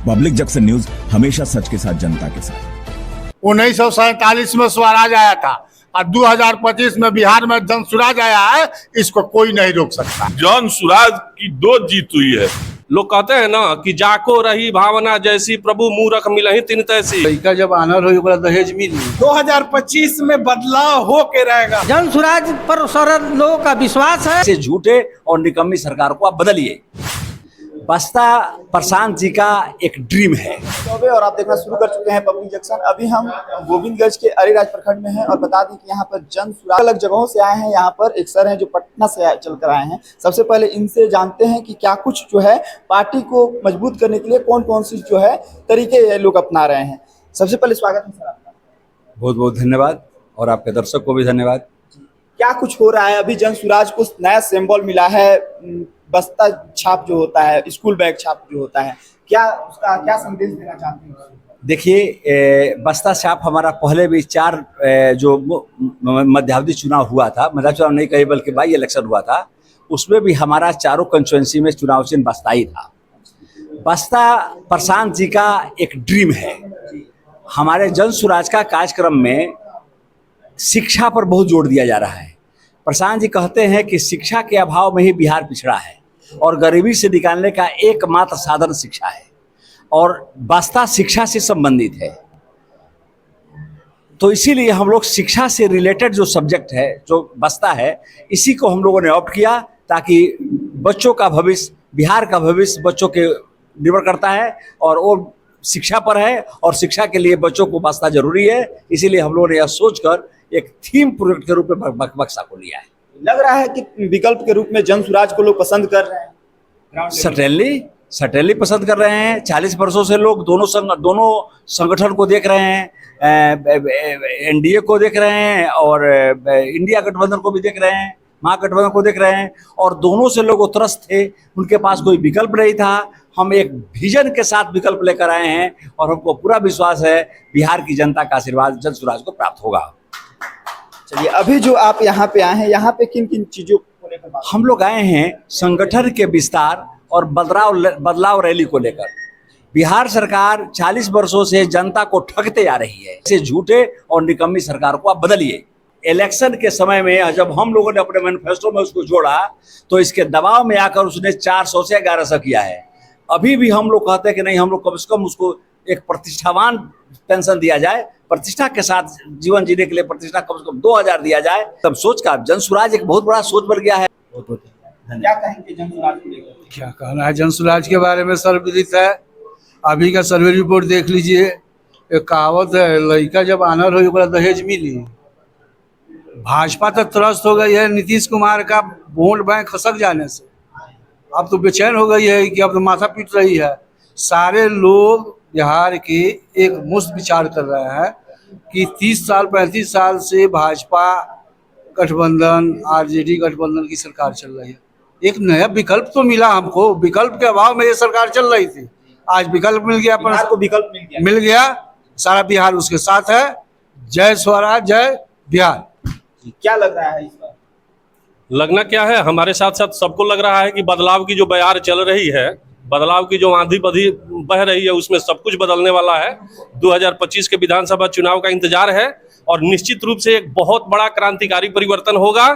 Public junction news, हमेशा सच के साथ, जनता के साथ। 1947 में स्वराज आया था और 2025 में बिहार में जन सुराज आया है, इसको कोई नहीं रोक सकता। जन सुराज की 2 जीत हुई है। लोग कहते हैं ना कि जाको रही भावना जैसी, प्रभु मूरख मिलहि तिन तैसी। लड़का जब आनर हो दहेज मिली। 2025 में बदलाव हो के रहेगा। जन सुराज पर सारे लोगों का विश्वास है। से झूठे और निकम्मी सरकार को आप बदलिए। बस्ता प्रशांत जी का एक ड्रीम है। और आप देखना शुरू कर चुके हैं पब्लिक जंक्शन। अभी हम गोविंदगंज के अरेराज प्रखंड में हैं और बता दें कि यहाँ पर जन सुराज अलग जगहों से आए हैं। यहाँ पर एक सर हैं जो पटना से चलकर आए हैं। सबसे पहले इनसे जानते हैं कि क्या कुछ जो है पार्टी को मजबूत करने के लिए कौन कौन सी जो है तरीके लोग अपना रहे हैं। सबसे पहले स्वागत है सर आपका। बहुत बहुत धन्यवाद और आपके दर्शक को भी धन्यवाद। क्या कुछ हो रहा है अभी? जन सुराज को नया सिंबल मिला है, बस्ता छाप जो होता है, स्कूल बैग छाप जो होता है, क्या उसका क्या संदेश देना चाहते हैं? देखिए, बस्ता छाप हमारा पहले भी 4 जो मध्यावधि चुनाव हुआ था, मध्यावधि चुनाव नहीं कही बल्कि बाई इलेक्शन हुआ था, उसमें भी हमारा चारों कंस्टिट्यूएंसी में चुनाव चिन्ह बस्ता ही था। बस्ता प्रशांत जी का एक ड्रीम है। हमारे जन सुराज का कार्यक्रम में शिक्षा पर बहुत जोर दिया जा रहा है। प्रशांत जी कहते हैं कि शिक्षा के अभाव में ही बिहार पिछड़ा है और गरीबी से निकालने का एकमात्र साधन शिक्षा है और बस्ता शिक्षा से संबंधित है। तो इसीलिए हम लोग शिक्षा से रिलेटेड जो सब्जेक्ट है, जो बस्ता है, इसी को हम लोगों ने ऑप्ट किया ताकि बच्चों का भविष्य, बिहार का भविष्य बच्चों के निर्भर करता है और वो शिक्षा पर है और शिक्षा के लिए बच्चों को बस्ता जरूरी है। इसीलिए हम लोगों ने यह सोचकर एक थीम प्रोजेक्ट के रूप में बक्सा को लिया है। लग रहा है कि विकल्प के रूप में जन सुराज को लोग पसंद कर रहे हैं। सटेनली पसंद कर रहे हैं। 40 वर्षों से लोग दोनों संगठन को देख रहे हैं, एनडीए को देख रहे हैं और इंडिया गठबंधन को भी देख रहे हैं, महागठबंधन को देख रहे हैं और दोनों से लोग त्रस्त थे। उनके पास कोई विकल्प नहीं था। हम एक विजन के साथ विकल्प लेकर आए हैं और हमको पूरा विश्वास है बिहार की जनता का आशीर्वाद जन सुराज को प्राप्त होगा। चलिए, अभी जो आप यहाँ पे आए हैं, यहाँ पे किन किन चीजों को लेकर हम लोग आए हैं? संगठन के विस्तार और बदलाव रैली को लेकर। बिहार सरकार 40 वर्षों से जनता को ठगते आ रही है। इसे झूठे और निकम्मी सरकार को आप बदलिए। इलेक्शन के समय में जब हम लोगों ने अपने मैनिफेस्टो में उसको जोड़ा तो इसके दबाव में आकर उसने 400 से 1100 किया है। अभी भी हम लोग कहते हैं कि नहीं, हम लोग कम से कम उसको एक प्रतिष्ठावान पेंशन दिया जाए, प्रतिष्ठा के साथ जीवन जीने के लिए प्रतिष्ठा कम से कम 2000 दिया जाए। तब सोच का जन सुराज एक बहुत बड़ा सोच बन गया है। क्या कहेंगे जन सुराज को लेकर? क्या कहना है जन सुराज के बारे में? सर्वविदित है। अभी का सर्वे रिपोर्ट देख लीजिए। एक कहावत है, लड़का जब आनर हो दहेज मिली। भाजपा तक त्रस्त हो गई है नीतीश कुमार का वोट बैंक खसक जाने से। अब तो बेचैन हो गई है कि अब तो माथा पीट रही है। सारे लोग बिहार के एक मुश्त विचार कर रहे हैं कि 30 साल 35 साल से भाजपा गठबंधन, आरजेडी गठबंधन की सरकार चल रही है। एक नया विकल्प तो मिला हमको। विकल्प के अभाव में ये सरकार चल रही थी। आज विकल्प मिल गया, बिहार को विकल्प मिल गया। सारा बिहार उसके साथ है। जय स्वराज, जय बिहार। क्या लग रहा है इस बार? लगना क्या है, हमारे साथ साथ सबको लग रहा है कि बदलाव की जो बयार चल रही है, बदलाव की जो आंधी बह रही है, उसमें सब कुछ बदलने वाला है। 2025 के विधानसभा चुनाव का इंतजार है और निश्चित रूप से एक बहुत बड़ा क्रांतिकारी परिवर्तन होगा।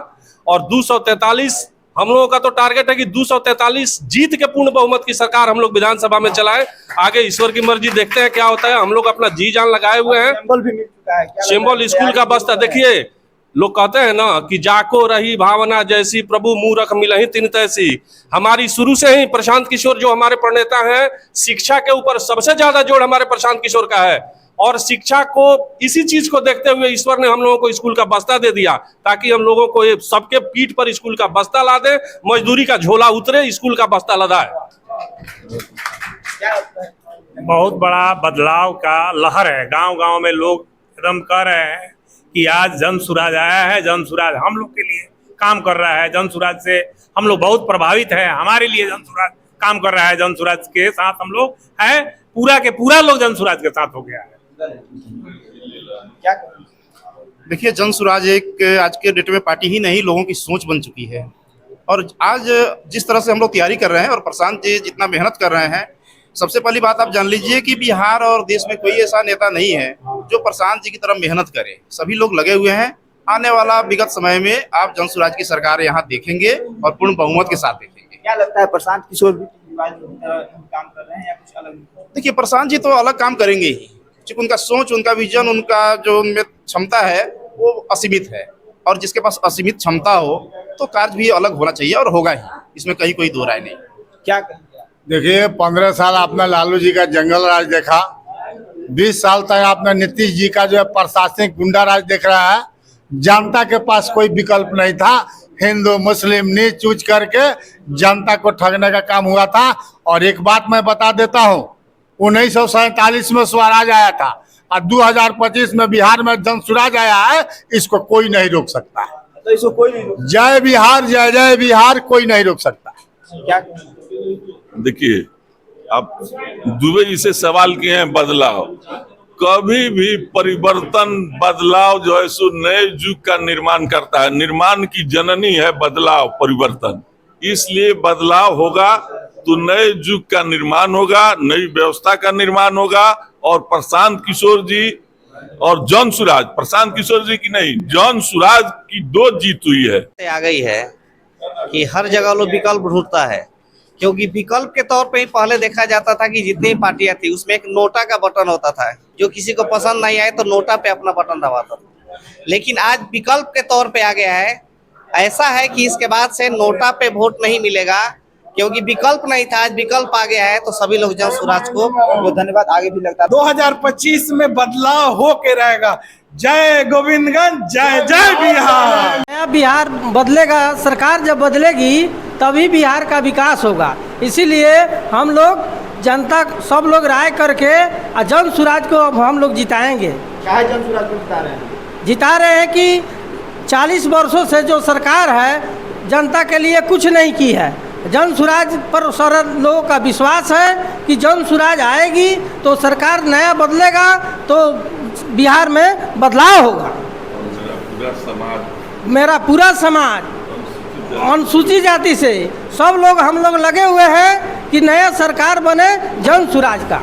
और 243 हम लोगों का तो टारगेट है कि 243 जीत के पूर्ण बहुमत की सरकार हम लोग विधानसभा में चलाएं। आगे ईश्वर की मर्जी, देखते हैं क्या होता है। हम लोग अपना जी जान लगाए हुए हैं। सिंबल भी मिल चुका है। सिंबल स्कूल का बस्ता। देखिए, लोग कहते हैं ना कि जाको रही भावना जैसी, प्रभु मूरख मिलहि तिन तैसी। हमारी शुरू से ही प्रशांत किशोर जो हमारे प्रणेता हैं, शिक्षा के ऊपर सबसे ज्यादा जोर हमारे प्रशांत किशोर का है और शिक्षा को इसी चीज को देखते हुए ईश्वर ने हम लोगों को स्कूल का बस्ता दे दिया ताकि हम लोगों को सबके पीठ पर स्कूल का बस्ता ला दे, मजदूरी का झोला उतरे, स्कूल का बस्ता लदाए। बहुत बड़ा बदलाव का लहर है। गांव-गांव में लोग एकदम कह रहे हैं कि आज जन सुराज आया है। जन सुराज हम लोग के लिए काम कर रहा है। जन सुराज से हम लोग बहुत प्रभावित हैं। हमारे लिए जन सुराज काम कर रहा है। जन सुराज के साथ हम लोग हैं। पूरा के पूरा लोग जन सुराज के साथ हो गया है। क्या देखिए, जन सुराज एक आज के डेट में पार्टी ही नहीं, लोगों की सोच बन चुकी है। और आज जिस तरह से हम लोग तैयारी कर रहे हैं और प्रशांत जी जितना मेहनत कर रहे हैं, सबसे पहली बात आप जान लीजिए कि बिहार और देश में कोई ऐसा नेता नहीं है जो प्रशांत जी की तरह मेहनत करे। सभी लोग लगे हुए हैं। आने वाला विगत समय में आप जन स्वराज की सरकार यहाँ देखेंगे और पूर्ण बहुमत के साथ देखेंगे। क्या लगता है प्रशांत किशोर भी काम कर रहे हैं या कुछ अलग? देखिए, प्रशांत जी तो अलग काम करेंगे ही, क्योंकि उनका सोच, उनका विजन, उनका जो उनमें क्षमता है वो असीमित है। और जिसके पास असीमित क्षमता हो तो कार्य भी अलग होना चाहिए और होगा ही, इसमें कहीं कोई दो राय नहीं। क्या देखिए, 15 साल आपने लालू जी का जंगल राज देखा, 20 साल तक आपने नीतीश जी का जो है प्रशासनिक गुंडा राज देख रहा है। जनता के पास कोई विकल्प नहीं था, हिंदू मुस्लिम नीच ऊंच करके जनता को ठगने का काम हुआ था। और एक बात मैं बता देता हूँ, 1947 में स्वराज आया था और 2025 में बिहार में जन स्वराज आया है। इसको कोई नहीं रोक सकता है। तो इसको कोई नहीं रोक। जय बिहार, जय जय बिहार, कोई नहीं रोक सकता। क्या देखिए, आप दुबे जी से सवाल किए हैं बदलाव, कभी भी परिवर्तन, बदलाव जो है सो नए युग का निर्माण करता है। निर्माण की जननी है बदलाव, परिवर्तन। इसलिए बदलाव होगा तो नए युग का निर्माण होगा, नई व्यवस्था का निर्माण होगा। और प्रशांत किशोर जी और जन स्वराज, प्रशांत किशोर जी की नहीं, जन स्वराज की 2 जीत हुई है। आ गई है कि हर जगह लोग विकल्प ढूंढता है, क्योंकि विकल्प के तौर पे ही पहले देखा जाता था कि जितनी पार्टियां थी उसमें एक नोटा का बटन होता था, जो किसी को पसंद नहीं आए तो नोटा पे अपना बटन दबाता था। लेकिन आज विकल्प के तौर पे आ गया है। ऐसा है कि इसके बाद से नोटा पे वोट नहीं मिलेगा, क्योंकि विकल्प नहीं था, आज विकल्प आ गया है। तो सभी लोग जन स्वराज को बहुत धन्यवाद। आगे भी लगता है 2025 में बदलाव हो के रहेगा। जय गोविंदगंज, जय जय बिहार। नया बिहार बदलेगा, सरकार जब बदलेगी तभी बिहार का विकास होगा। इसीलिए हम लोग जनता, सब लोग राय करके जन स्वराज को अब हम लोग जिताएंगे। क्या है जन स्वराज को जिता रहे हैं? जिता रहे हैं कि 40 वर्षों से जो सरकार है जनता के लिए कुछ नहीं की है। जन स्वराज पर सारे लोगों का विश्वास है कि जन स्वराज आएगी तो सरकार नया बदलेगा तो बिहार में बदलाव होगा। मेरा पूरा समाज अनुसूचित जाति से सब लोग, हम लोग लगे हुए हैं कि नया सरकार बने जन स्वराज का।